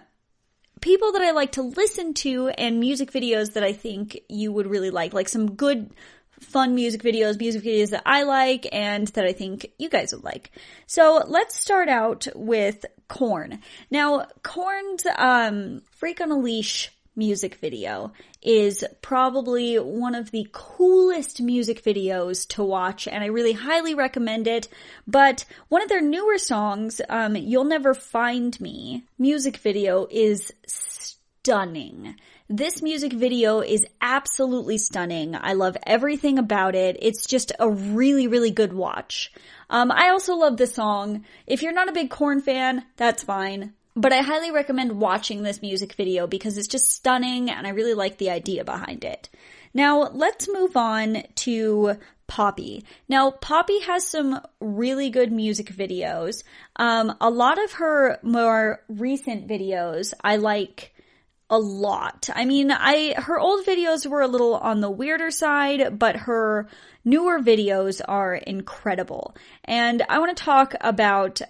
people that I like to listen to and music videos that I think you would really like some good, fun music videos that I like and that I think you guys would like. So let's start out with Korn. Now, Korn's Freak on a Leash music video is probably one of the coolest music videos to watch, and I really highly recommend it. But one of their newer songs, You'll Never Find Me music video, is stunning. This music video is absolutely stunning. I love everything about it. It's just a really, really good watch. I also love the song. If you're not a big Korn fan, that's fine. But I highly recommend watching this music video because it's just stunning and I really like the idea behind it. Now, let's move on to Poppy. Now, Poppy has some really good music videos. A lot of her more recent videos I like a lot. I mean, her old videos were a little on the weirder side, but her newer videos are incredible. And I want to talk about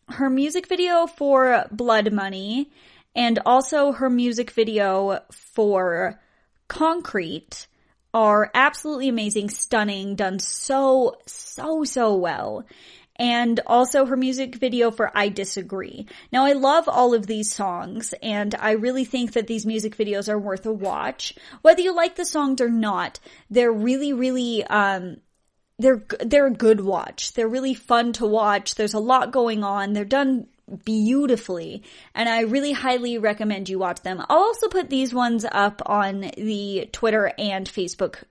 her music video for Blood Money and also her music video for Concrete are absolutely amazing, stunning, done so well. And also her music video for I Disagree. Now, I love all of these songs, and I really think that these music videos are worth a watch. Whether you like the songs or not, they're really, really, they're a good watch. They're really fun to watch. There's a lot going on. They're done beautifully, and I really highly recommend you watch them. I'll also put these ones up on the Twitter and Facebook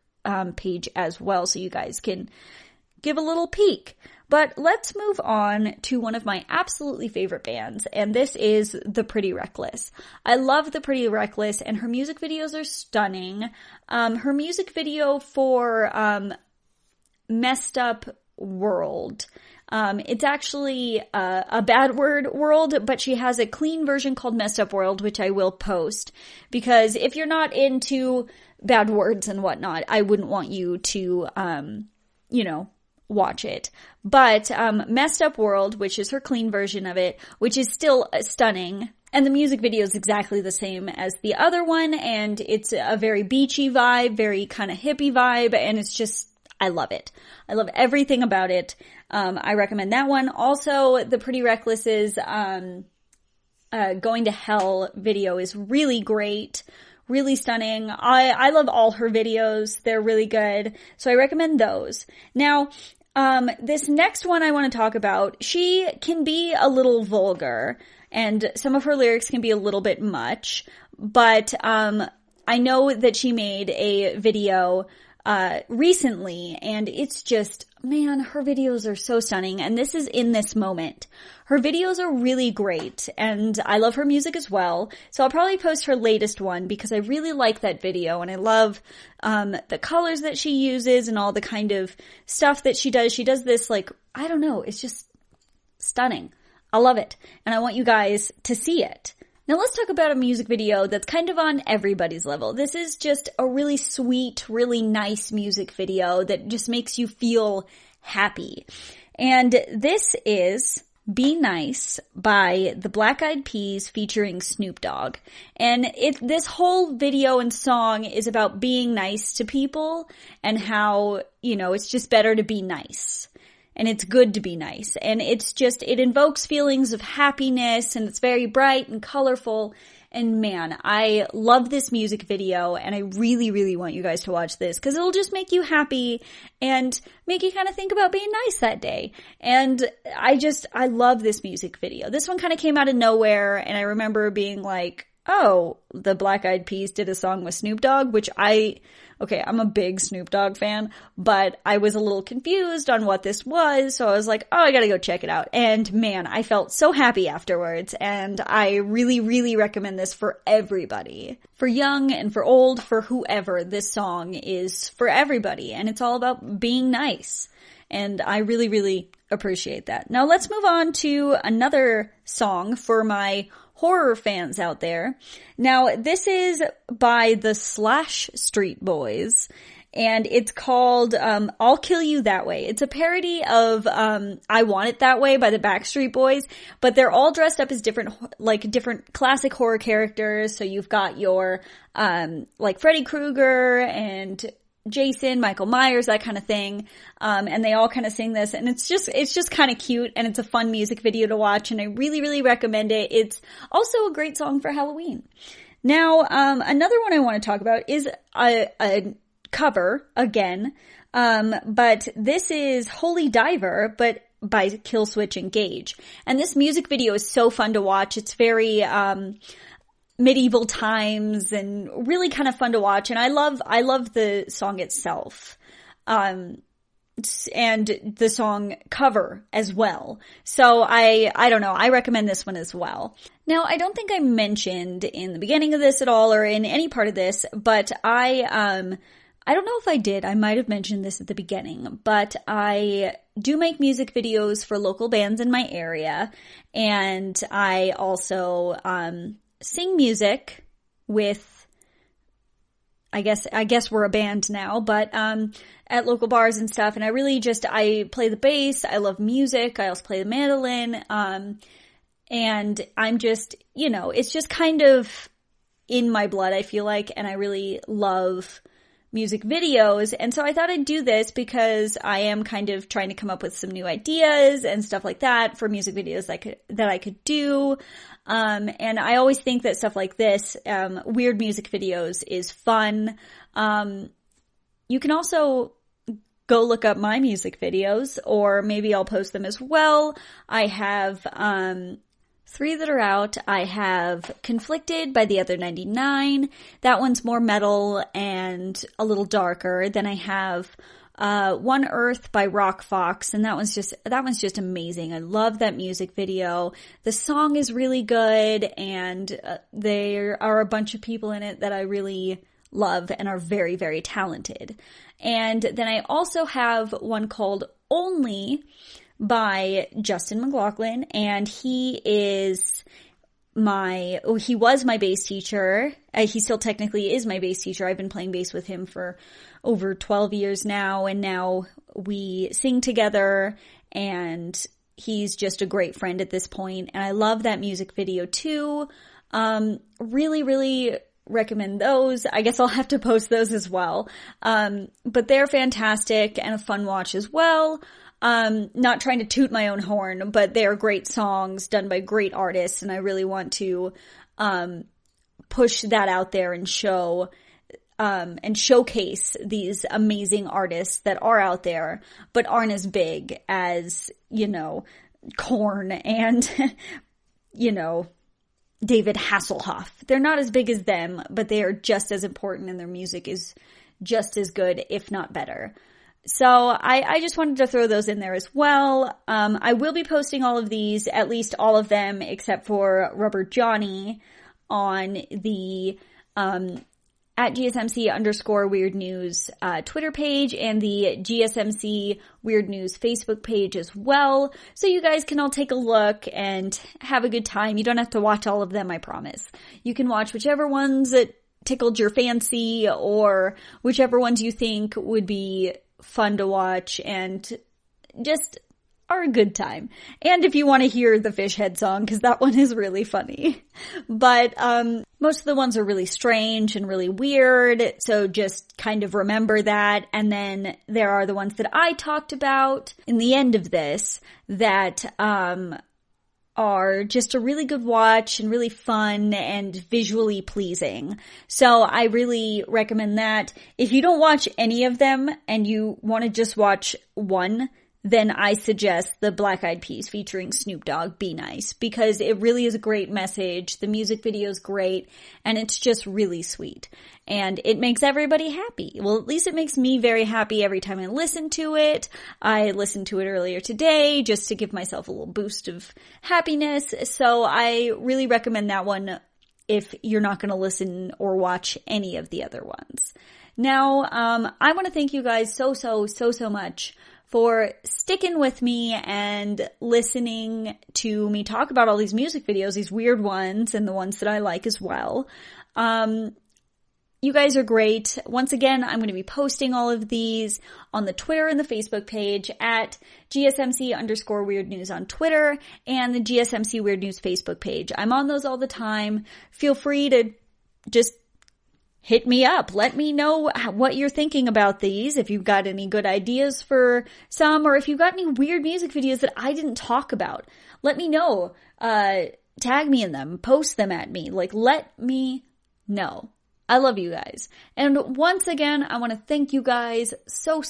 page as well, so you guys can give a little peek. But let's move on to one of my absolutely favorite bands, and this is The Pretty Reckless. I love The Pretty Reckless, and her music videos are stunning. Her music video for Messed Up World, it's actually a bad word world, but she has a clean version called Messed Up World, which I will post, because if you're not into bad words and whatnot, I wouldn't want you to, watch it. But Messed Up World, which is her clean version of it, which is still stunning, And the music video is exactly the same as the other one, and it's a very beachy vibe, very kind of hippie vibe, and it's just, I love it. I love everything about it. I recommend that one. Also, the Pretty Reckless's Going to Hell video is really great, really stunning. I love all her videos. They're really good. So I recommend those. Now, this next one I want to talk about, she can be a little vulgar, and some of her lyrics can be a little bit much, but I know that she made a video recently, and it's just, man, her videos are so stunning, and this is In This Moment. Her videos are really great, and I love her music as well, so I'll probably post her latest one because I really like that video, and I love the colors that she uses and all the kind of stuff that she does. She does this, like, I don't know, it's just stunning. I love it, and I want you guys to see it. Now let's talk about a music video that's kind of on everybody's level. This is just a really sweet, really nice music video that just makes you feel happy. And this is Be Nice by the Black Eyed Peas featuring Snoop Dogg. And this whole video and song is about being nice to people and how, you know, it's just better to be nice. And it's good to be nice. And it's just, it invokes feelings of happiness, and it's very bright and colorful. And man, I love this music video, and I really, really want you guys to watch this because it'll just make you happy and make you kind of think about being nice that day. And I love this music video. This one kind of came out of nowhere, and I remember being like, oh, the Black Eyed Peas did a song with Snoop Dogg, which I'm a big Snoop Dogg fan, but I was a little confused on what this was, so I was like, oh, I gotta go check it out. And man, I felt so happy afterwards, and I really, really recommend this for everybody. For young and for old, for whoever, this song is for everybody, and it's all about being nice. And I really, really appreciate that. Now let's move on to another song for my horror fans out there. Now, this is by the Slash Street Boys, and it's called I'll Kill You That Way. It's a parody of I Want It That Way by the Backstreet Boys, but they're all dressed up as different classic horror characters. So you've got your like Freddy Krueger and Jason, Michael Myers, that kind of thing. And they all kind of sing this, and it's just kind of cute, and it's a fun music video to watch, and I really, really recommend it. It's also a great song for Halloween. Now, another one I want to talk about is a cover again. But this is Holy Diver, but by Killswitch Engage. And this music video is so fun to watch. It's very, medieval times and really kind of fun to watch. And I love the song itself. And the song cover as well. So I don't know. I recommend this one as well. Now, I don't think I mentioned in the beginning of this at all or in any part of this, but I don't know if I did. I might have mentioned this at the beginning, but I do make music videos for local bands in my area. And I also, sing music with, I guess we're a band now, but at local bars and stuff. And I play the bass. I love music. I also play the mandolin. And I'm just, it's just kind of in my blood, I feel like, and I really love music videos. And so I thought I'd do this because I am kind of trying to come up with some new ideas and stuff like that for music videos that I could do. And I always think that stuff like this, weird music videos, is fun. You can also go look up my music videos, or maybe I'll post them as well. I have 3 that are out. I have Conflicted by The Other 99. That one's more metal and a little darker. Then I have One Earth by Rock Fox, and that one's just amazing. I love that music video. The song is really good, and there are a bunch of people in it that I really love and are very, very talented. And then I also have one called Only by Justin McLaughlin, and he was my bass teacher. He still technically is my bass teacher. I've been playing bass with him for over 12 years now, and now we sing together, and he's just a great friend at this point, and I love that music video too. Really, really recommend those. I guess I'll have to post those as well. But they're fantastic and a fun watch as well. Not trying to toot my own horn, but they are great songs done by great artists, and I really want to push that out there and show and showcase these amazing artists that are out there, but aren't as big as, you know, Korn and, you know, David Hasselhoff. They're not as big as them, but they are just as important, and their music is just as good, if not better. So I just wanted to throw those in there as well. I will be posting all of these, at least all of them, except for Rubber Johnny, on the at GSMC_Weird News Twitter page and the GSMC Weird News Facebook page as well. So you guys can all take a look and have a good time. You don't have to watch all of them, I promise. You can watch whichever ones that tickled your fancy, or whichever ones you think would be fun to watch and just are a good time. And if you want to hear the fish head song, because that one is really funny. But most of the ones are really strange and really weird, so just kind of remember that. And then there are the ones that I talked about in the end of this that are just a really good watch and really fun and visually pleasing. So I really recommend that. If you don't watch any of them and you want to just watch one, then I suggest the Black Eyed Peas featuring Snoop Dogg, Be Nice, because it really is a great message. The music video is great, and it's just really sweet. And it makes everybody happy. Well, at least it makes me very happy every time I listen to it. I listened to it earlier today just to give myself a little boost of happiness. So I really recommend that one if you're not going to listen or watch any of the other ones. Now, I want to thank you guys so much for sticking with me and listening to me talk about all these music videos, these weird ones and the ones that I like as well. You guys are great. Once again, I'm going to be posting all of these on the Twitter and the Facebook page at GSMC_Weird News on Twitter and the GSMC Weird News Facebook page. I'm on those all the time. Feel free to just hit me up. Let me know what you're thinking about these. If you've got any good ideas for some, or if you've got any weird music videos that I didn't talk about, let me know. Tag me in them. Post them at me. Like, let me know. I love you guys. And once again, I want to thank you guys so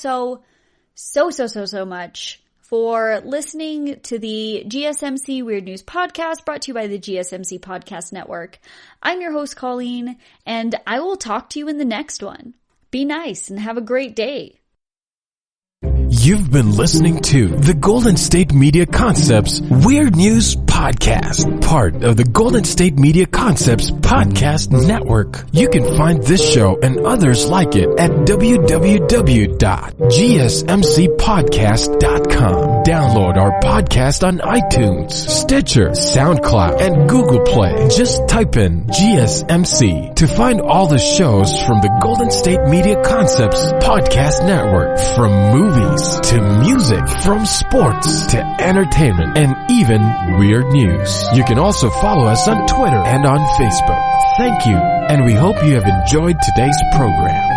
much for listening to the GSMC Weird News Podcast, brought to you by the GSMC Podcast Network. I'm your host, Colleen, and I will talk to you in the next one. Be nice and have a great day. You've been listening to the Golden State Media Concepts Weird News Podcast, part of the Golden State Media Concepts Podcast Network. You can find this show and others like it at www.gsmcpodcast.com. Download our podcast on iTunes, Stitcher, SoundCloud, and Google Play. Just type in GSMC to find all the shows from the Golden State Media Concepts Podcast Network, from movies to music, from sports to entertainment, and even weird news. You can also follow us on Twitter and on Facebook. Thank you, and we hope you have enjoyed today's program.